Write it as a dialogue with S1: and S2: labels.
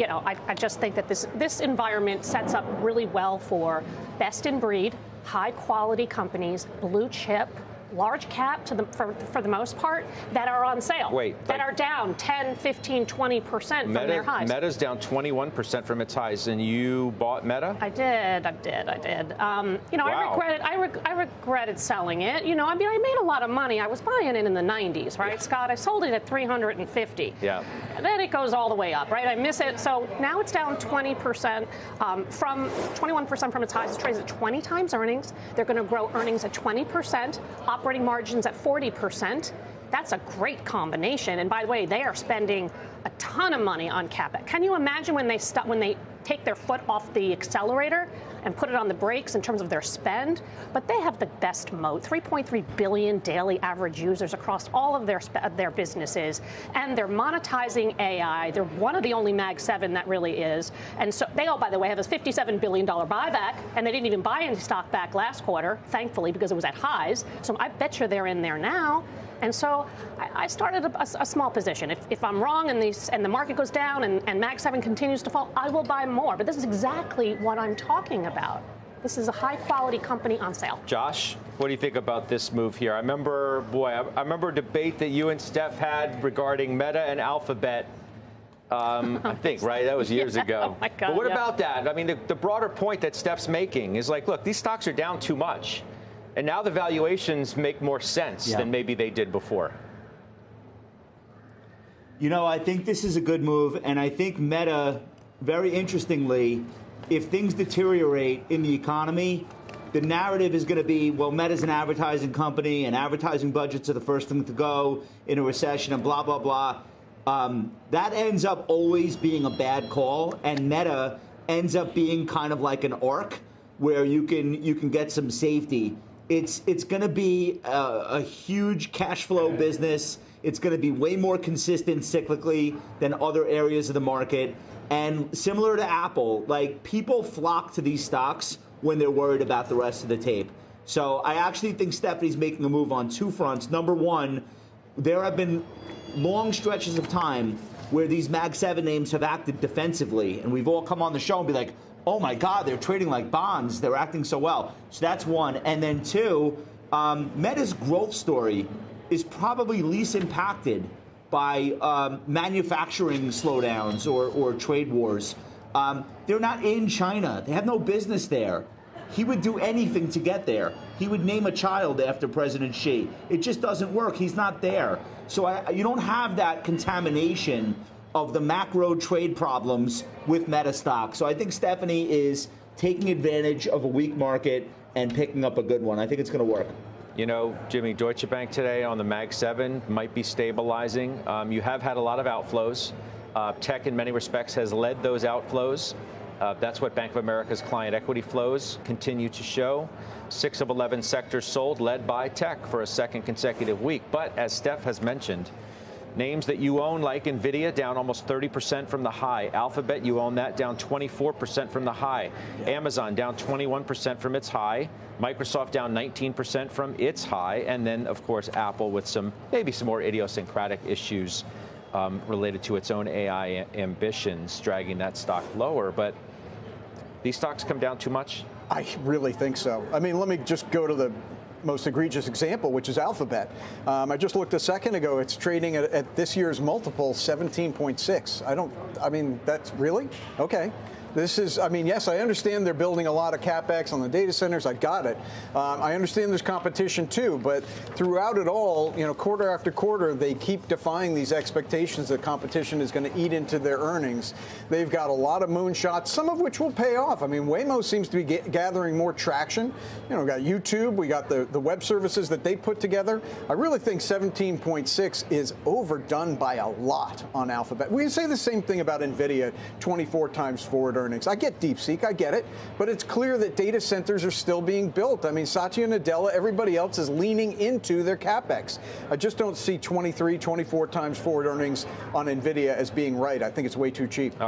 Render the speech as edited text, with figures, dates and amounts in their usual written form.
S1: I just think that this environment sets up really well for best in breed, high quality companies, blue chip, large cap for the most part, that are on sale. That are down 10, 15, 20% from their highs.
S2: Meta's down 21% from its highs, and you bought Meta?
S1: I did. Wow. I regretted selling it. I made a lot of money. I was buying it in the 90s, right, Scott? I sold it at 350.
S2: Yeah.
S1: And then it goes all the way up, right? I miss it. So now it's down 20% from 21% from its highs. It trades at 20 times earnings. They're going to grow earnings at 20%. Operating margins at 40%. That's a great combination. And by the way, they are spending a ton of money on CapEx. Can you imagine when they take their foot off the accelerator and put it on the brakes in terms of their spend? But they have the best moat, 3.3 billion daily average users across all of their businesses, and they're monetizing AI. They're one of the only Mag 7 that really is. And so they, by the way, have a $57 billion buyback, and they didn't even buy any stock back last quarter, thankfully, because it was at highs. So I bet you they're in there now. And so I started a small position. If I'm wrong and the market goes down and Mag 7 continues to fall, I will buy more. But this is exactly what I'm talking about. This is a high-quality company on sale.
S2: Josh, what do you think about this move here? I remember a debate that you and Steph had regarding Meta and Alphabet. I think, right? That was years ago.
S1: Oh my God,
S2: but what about that? I mean, the broader point that Steph's making is like, look, these stocks are down too much. And now the valuations make more sense than maybe they did before.
S3: I think this is a good move. And I think Meta, very interestingly, if things deteriorate in the economy, the narrative is going to be, well, Meta's an advertising company and advertising budgets are the first thing to go in a recession and blah, blah, blah. That ends up always being a bad call. And Meta ends up being kind of like an ARK where you can get some safety. It's going to be a huge cash flow business. It's going to be way more consistent cyclically than other areas of the market. And similar to Apple, like, people flock to these stocks when they're worried about the rest of the tape. So I actually think Stephanie's making a move on two fronts. Number one, there have been long stretches of time where these Mag 7 names have acted defensively. And we've all come on the show and be like, oh my God, they're trading like bonds. They're acting so well. So that's one. And then two, Meta's growth story is probably least impacted by manufacturing slowdowns or trade wars. They're not in China. They have no business there. He would do anything to get there. He would name a child after President Xi. It just doesn't work. He's not there. So you don't have that contamination of the macro trade problems with Meta stock. So I think Stephanie is taking advantage of a weak market and picking up a good one. I think it's going to work.
S2: Jimmy, Deutsche Bank today on the Mag 7 might be stabilizing. You have had a lot of outflows. Tech, in many respects, has led those outflows. That's what Bank of America's client equity flows continue to show. 6 of 11 sectors sold, led by tech for a second consecutive week. But as Steph has mentioned, names that you own, like NVIDIA, down almost 30% from the high. Alphabet, you own that, down 24% from the high. Amazon, down 21% from its high. Microsoft, down 19% from its high. And then, of course, Apple with maybe some more idiosyncratic issues related to its own AI ambitions, dragging that stock lower. But these stocks come down too much?
S4: I really think so. I mean, let me just go to the most egregious example, which is Alphabet. I just looked a second ago. It's trading at this year's multiple 17.6. That's really? Okay. This is, yes, I understand they're building a lot of CapEx on the data centers. I got it. I understand there's competition too, but throughout it all, quarter after quarter, they keep defying these expectations that competition is going to eat into their earnings. They've got a lot of moonshots, some of which will pay off. Waymo seems to be gathering more traction. We got YouTube, we got the web services that they put together. I really think 17.6 is overdone by a lot on Alphabet. We can say the same thing about NVIDIA, 24 times forward earnings. I get DeepSeek, I get it, but it's clear that data centers are still being built. Satya Nadella, everybody else is leaning into their CapEx. I just don't see 23, 24 times forward earnings on NVIDIA as being right. I think it's way too cheap.